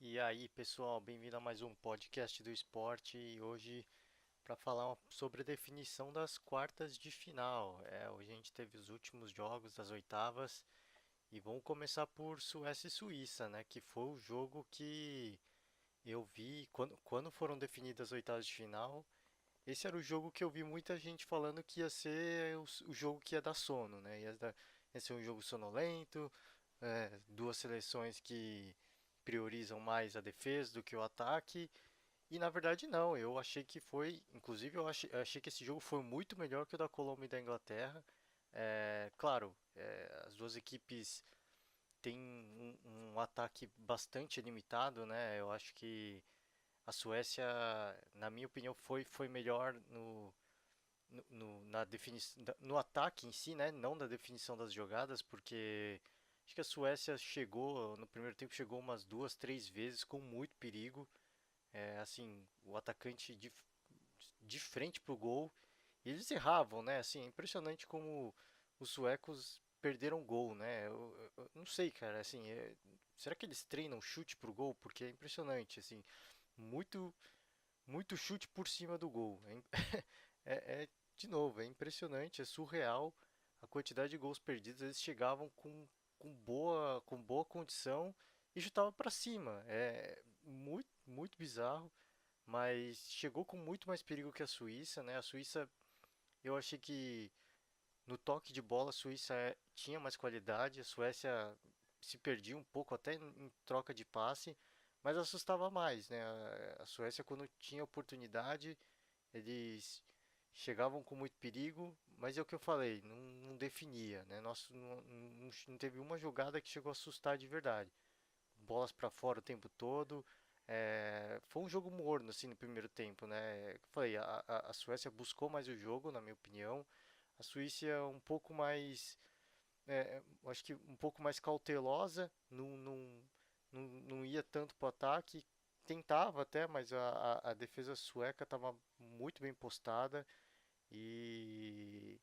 E aí, pessoal, bem-vindo a mais um podcast do esporte. E hoje para falar sobre a definição das quartas de final. Hoje a gente teve os últimos jogos das oitavas e vamos começar por Suécia e Suíça, né? Que foi o jogo que eu vi quando foram definidas as oitavas de final. Esse era o jogo que eu vi muita gente falando que ia ser o jogo que ia dar sono, né? Ia ser um jogo sonolento, duas seleções que priorizam mais a defesa do que o ataque. E na verdade não, eu achei que foi, inclusive eu achei que esse jogo foi muito melhor que o da Colômbia e da Inglaterra. Claro, as duas equipes têm um ataque bastante limitado, né? Eu acho que a Suécia, na minha opinião, foi melhor na no ataque em si, né? Não na definição das jogadas, porque acho que a Suécia chegou, no primeiro tempo, chegou umas duas, três vezes com muito perigo. Assim, o atacante de frente pro gol. E eles erravam, né? Assim, é impressionante como os suecos perderam gol, né? Eu não sei, cara, assim, será que eles treinam chute pro gol? Porque é impressionante, assim, muito, muito chute por cima do gol. De novo, é impressionante, é surreal a quantidade de gols perdidos. Eles chegavam com boa condição e chutavam para cima. É muito, muito bizarro, mas chegou com muito mais perigo que a Suíça, né? A Suíça, eu achei que no toque de bola a Suíça tinha mais qualidade, a Suécia se perdia um pouco até em troca de passe, mas assustava mais, né? A Suécia quando tinha oportunidade, eles chegavam com muito perigo, mas é o que eu falei, não definia, né? Nosso, não teve uma jogada que chegou a assustar de verdade. Bolas para fora o tempo todo. Foi um jogo morno assim no primeiro tempo, né? Eu falei, a Suécia buscou mais o jogo, na minha opinião. A Suíça é um pouco mais, eu acho que um pouco mais cautelosa, não ia tanto para o ataque, tentava até, mas a defesa sueca estava muito bem postada e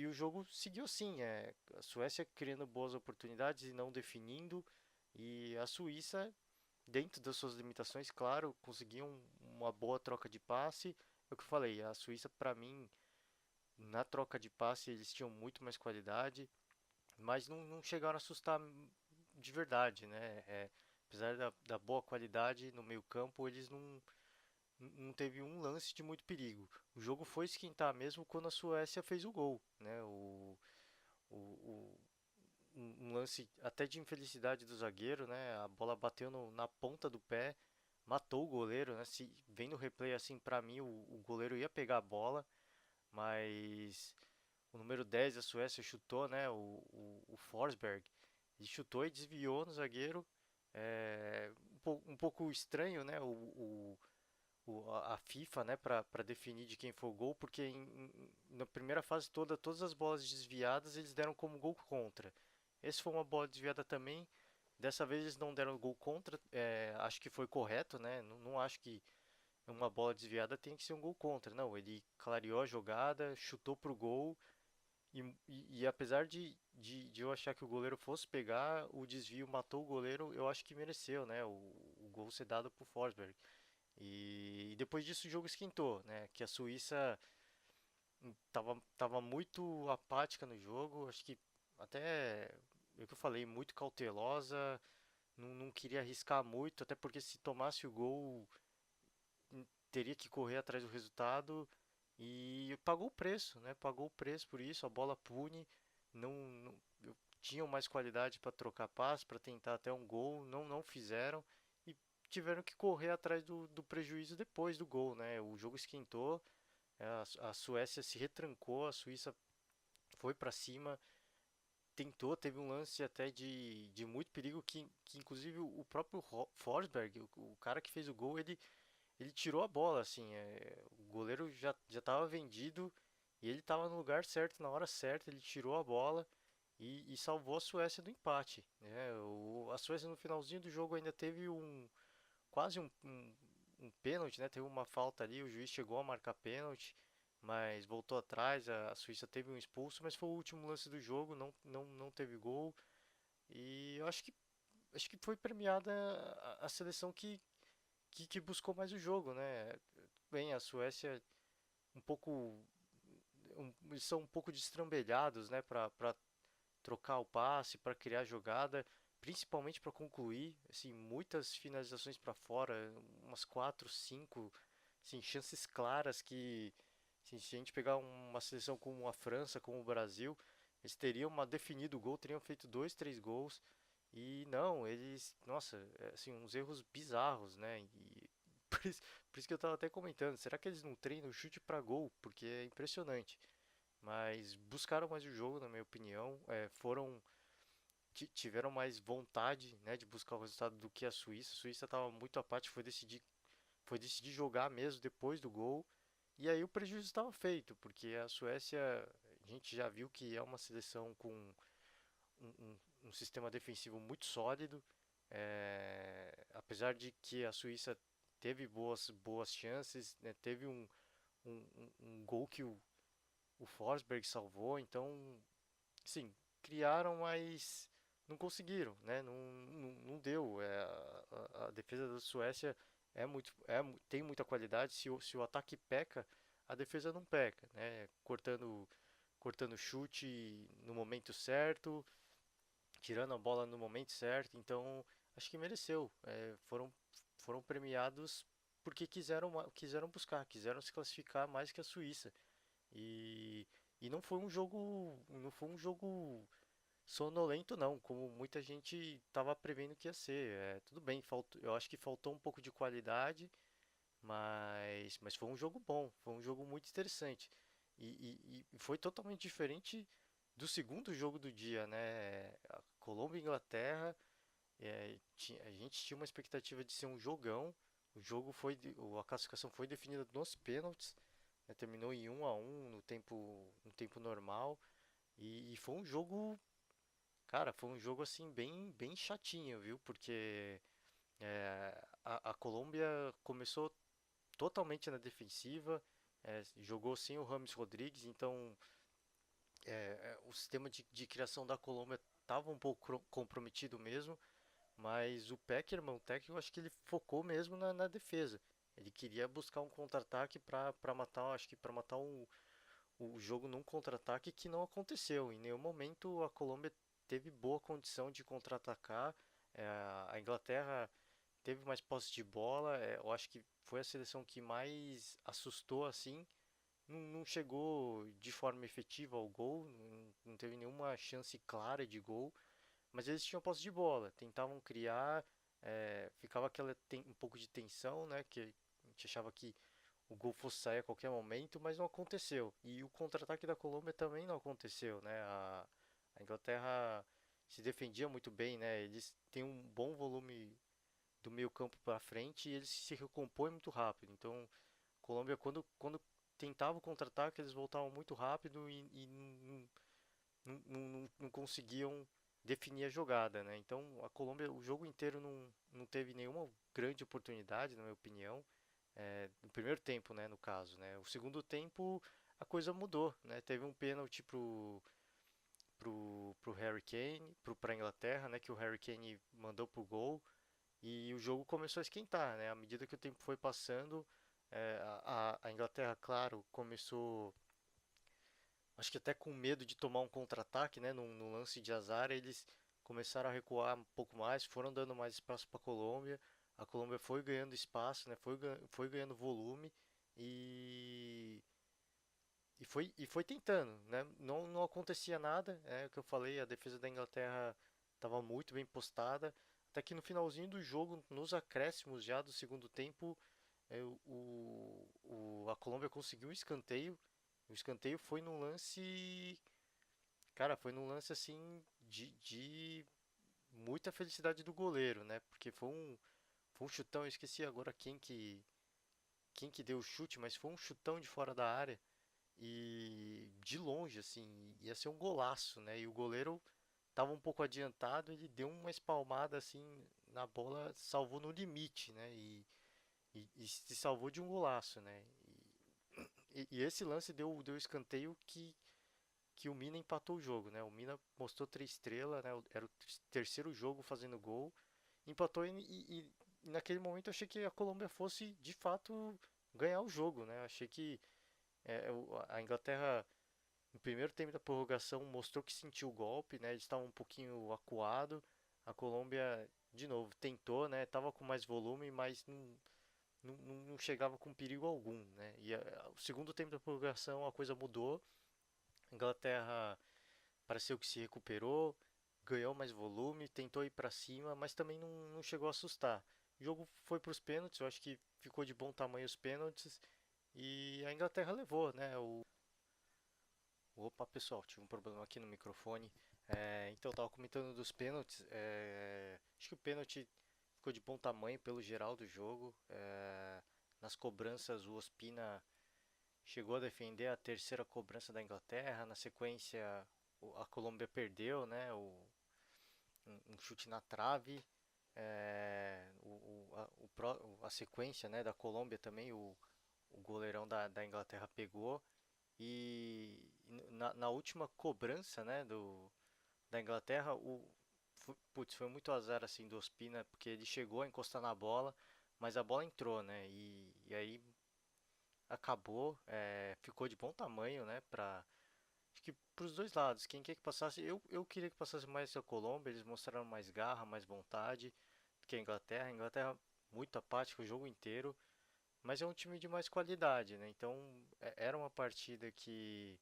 o jogo seguiu assim, a Suécia criando boas oportunidades e não definindo, e a Suíça, dentro das suas limitações, claro, conseguiu uma boa troca de passe. É o que eu falei, a Suíça, para mim, na troca de passe, eles tinham muito mais qualidade, mas não chegaram a assustar de verdade, né? Apesar da boa qualidade no meio-campo, eles não teve um lance de muito perigo. O jogo foi esquentar mesmo quando a Suécia fez o gol, né? O- um lance até de infelicidade do zagueiro, né? A bola bateu na ponta do pé, matou o goleiro, né? Se vendo o replay assim, pra mim o goleiro ia pegar a bola, mas o número 10 da Suécia chutou, né? O Forsberg, ele chutou e desviou no zagueiro. Um pouco estranho, né? A FIFA, né, para definir de quem foi o gol, porque na primeira fase toda, todas as bolas desviadas eles deram como gol contra. Esse foi uma bola desviada também. Dessa vez eles não deram gol contra. Acho que foi correto, né? Não acho que uma bola desviada tem que ser um gol contra. Não, ele clareou a jogada, chutou pro gol e apesar de eu achar que o goleiro fosse pegar, o desvio matou o goleiro, eu acho que mereceu, né? O gol ser dado pro Forsberg. E depois disso o jogo esquentou, né? Que a Suíça tava muito apática no jogo, acho que até, é o que eu falei, muito cautelosa, não queria arriscar muito, até porque se tomasse o gol teria que correr atrás do resultado e pagou o preço, né? Pagou o preço por isso, a bola pune, tinham mais qualidade para trocar passe, para tentar até um gol, não fizeram e tiveram que correr atrás do prejuízo depois do gol, né? O jogo esquentou, a Suécia se retrancou, a Suíça foi para cima, tentou, teve um lance até de muito perigo que inclusive o próprio Forsberg, o cara que fez o gol, ele tirou a bola, assim, o goleiro já estava vendido e ele estava no lugar certo, na hora certa, ele tirou a bola e salvou a Suécia do empate, né? A Suécia no finalzinho do jogo ainda teve quase um pênalti, né? Teve uma falta ali, o juiz chegou a marcar pênalti, mas voltou atrás, a Suíça teve um expulso, mas foi o último lance do jogo, não teve gol. E eu acho que acho que foi premiada a seleção que buscou mais o jogo, né? Bem, a Suécia um pouco, eles são um pouco destrambelhados, né? Para trocar o passe, para criar jogada, principalmente para concluir, assim, muitas finalizações para fora, umas 4, 5, assim, chances claras que assim, se a gente pegar uma seleção como a França, como o Brasil, eles teriam definido o gol, teriam feito dois, três gols. E não, eles, nossa, assim, uns erros bizarros, né? E por isso que eu tava até comentando, será que eles não treinam chute para gol? Porque é impressionante. Mas buscaram mais o jogo, na minha opinião, tiveram mais vontade, né, de buscar o resultado do que a Suíça. A Suíça estava muito apática, foi decidir jogar mesmo depois do gol. E aí o prejuízo estava feito, porque a Suécia, a gente já viu que é uma seleção com um sistema defensivo muito sólido. Apesar de que a Suíça teve boas chances, né, teve um gol que o Forsberg salvou, então, sim, criaram, mas não conseguiram, né? Não deu. A defesa da Suécia tem muita qualidade. Se o ataque peca, a defesa não peca, né? Cortando chute no momento certo, tirando a bola no momento certo. Então, acho que mereceu. Foram premiados porque quiseram buscar, quiseram se classificar mais que a Suíça. E, e não foi um jogo sonolento não, como muita gente estava prevendo que ia ser. Tudo bem, eu acho que faltou um pouco de qualidade, mas foi um jogo bom, foi um jogo muito interessante. E foi totalmente diferente do segundo jogo do dia, né? A Colômbia e Inglaterra, a gente tinha uma expectativa de ser um jogão. A classificação foi definida nos pênaltis, né? Terminou em 1-1 no tempo normal. E foi um jogo, cara, foi um jogo assim bem, bem chatinho, viu? Porque a Colômbia começou totalmente na defensiva, jogou sem o Rames Rodrigues, então o sistema de criação da Colômbia estava um pouco comprometido mesmo, mas o Pekerman, o técnico, eu acho que ele focou mesmo na defesa. Ele queria buscar um contra-ataque para matar, acho que para matar o jogo num contra-ataque que não aconteceu. Em nenhum momento a Colômbia teve boa condição de contra-atacar. É, a Inglaterra teve mais posse de bola. Eu acho que foi a seleção que mais assustou assim. Não chegou de forma efetiva ao gol, não teve nenhuma chance clara de gol, mas eles tinham posse de bola, tentavam criar, ficava um pouco de tensão, né? Que a gente achava que o gol fosse sair a qualquer momento, mas não aconteceu. E o contra-ataque da Colômbia também não aconteceu, né? A Inglaterra se defendia muito bem, né? Eles têm um bom volume do meio campo para frente e eles se recompõem muito rápido. Então, a Colômbia, quando tentava o contra-ataque, eles voltavam muito rápido e não conseguiam definir a jogada, né? Então, a Colômbia, o jogo inteiro não teve nenhuma grande oportunidade, na minha opinião, no primeiro tempo, né, no caso, né? O segundo tempo a coisa mudou, né? Teve um pênalti pro Harry Kane, pra Inglaterra, né? Que o Harry Kane mandou pro gol e o jogo começou a esquentar, né? À medida que o tempo foi passando, a Inglaterra, claro, começou, acho que até com medo de tomar um contra-ataque, né? No lance de azar, eles começaram a recuar um pouco mais, foram dando mais espaço para a Colômbia. A Colômbia foi ganhando espaço, né? Foi ganhando volume e e foi tentando, né? Não acontecia nada, é o que eu falei, a defesa da Inglaterra estava muito bem postada, até que no finalzinho do jogo, nos acréscimos já do segundo tempo, a Colômbia conseguiu um escanteio. O escanteio foi num lance, cara, foi num lance assim de muita felicidade do goleiro, né? Porque foi um chutão, eu esqueci agora quem que deu o chute, mas foi um chutão de fora da área e de longe, assim, ia ser um golaço, né? E o goleiro estava um pouco adiantado, ele deu uma espalmada assim na bola, salvou no limite, né? E se salvou de um golaço, né? E esse lance deu escanteio que o Mina empatou o jogo, né? O Mina mostrou 3 estrelas, né? Era o terceiro jogo fazendo gol, empatou e naquele momento eu achei que a Colômbia fosse de fato ganhar o jogo, né? Eu achei que a Inglaterra no primeiro tempo da prorrogação mostrou que sentiu o golpe, né? Eles estavam um pouquinho acuado. A Colômbia de novo tentou, né? Tava com mais volume, mas não chegava com perigo algum, né? O segundo tempo da prorrogação a coisa mudou. A Inglaterra pareceu que se recuperou, ganhou mais volume, tentou ir para cima, mas também não chegou a assustar. O jogo foi para os pênaltis, eu acho que ficou de bom tamanho os pênaltis e a Inglaterra levou, né? Opa, pessoal, tive um problema aqui no microfone. Então, eu tava comentando dos pênaltis. Acho que o pênalti ficou de bom tamanho pelo geral do jogo. Nas cobranças, o Ospina chegou a defender a terceira cobrança da Inglaterra. Na sequência, a Colômbia perdeu, né? Um chute na trave. A sequência, né, da Colômbia também, o goleirão da Inglaterra pegou. E na última cobrança, né, da Inglaterra, putz, foi muito azar assim do Ospina, porque ele chegou a encostar na bola, mas a bola entrou, né? E aí acabou, ficou de bom tamanho, né, acho que pros dois lados. Quem quer que passasse, eu queria que passasse mais a Colômbia, eles mostraram mais garra, mais vontade do que a Inglaterra. A Inglaterra muito apática o jogo inteiro, mas é um time de mais qualidade, né? Então, era uma partida que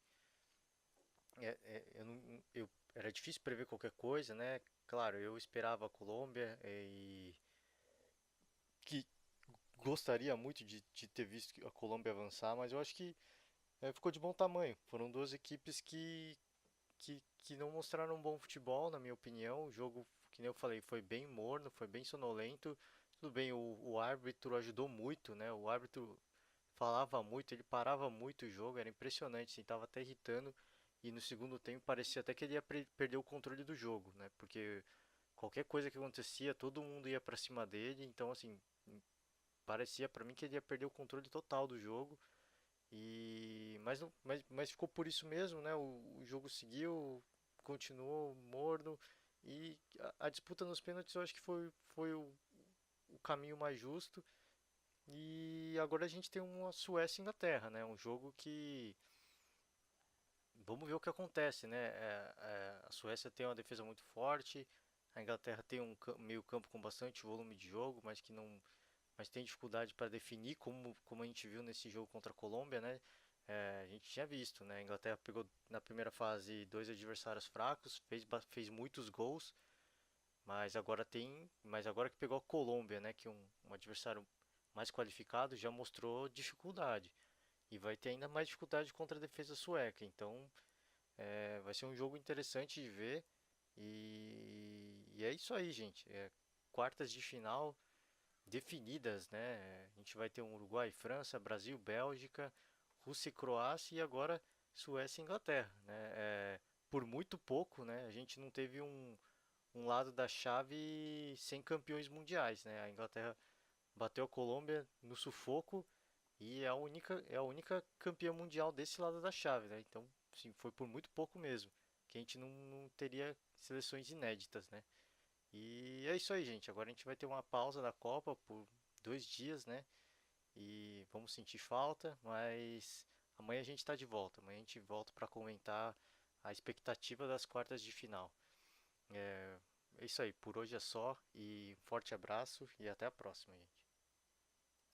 era difícil prever qualquer coisa, né? Claro, eu esperava a Colômbia e que gostaria muito de ter visto a Colômbia avançar, mas eu acho que ficou de bom tamanho. Foram duas equipes que não mostraram um bom futebol, na minha opinião. O jogo, que nem eu falei, foi bem morno, foi bem sonolento. Tudo bem, o árbitro ajudou muito, né? O árbitro falava muito, ele parava muito o jogo, era impressionante, assim, tava até irritando. E no segundo tempo parecia até que ele ia perder o controle do jogo, né? Porque qualquer coisa que acontecia, todo mundo ia pra cima dele, então assim, parecia pra mim que ele ia perder o controle total do jogo. Mas ficou por isso mesmo, né? O jogo seguiu, continuou morno e a disputa nos pênaltis eu acho que foi o caminho mais justo. E agora a gente tem uma Suécia e Inglaterra, né? Um jogo que vamos ver o que acontece, né? A Suécia tem uma defesa muito forte, a Inglaterra tem um meio campo com bastante volume de jogo, mas tem dificuldade para definir, como a gente viu nesse jogo contra a Colômbia, né? A gente tinha visto, né? A Inglaterra pegou na primeira fase dois adversários fracos, fez muitos gols, mas agora que pegou a Colômbia, né? Que um adversário mais qualificado já mostrou dificuldade e vai ter ainda mais dificuldade contra a defesa sueca. Então, vai ser um jogo interessante de ver. E é isso aí, gente. Quartas de final definidas, né? A gente vai ter um Uruguai, França, Brasil, Bélgica, Rússia e Croácia e agora Suécia e Inglaterra, né? Por muito pouco, né? A gente não teve um lado da chave sem campeões mundiais, né? A Inglaterra bateu a Colômbia no sufoco e é a única campeã mundial desse lado da chave, né? Então, sim, foi por muito pouco mesmo, que a gente não teria seleções inéditas, né? E é isso aí, gente. Agora a gente vai ter uma pausa da Copa por 2 dias, né? E vamos sentir falta, mas amanhã a gente está de volta. Amanhã a gente volta para comentar a expectativa das quartas de final. É, é isso aí. Por hoje é só e um forte abraço e até a próxima, gente.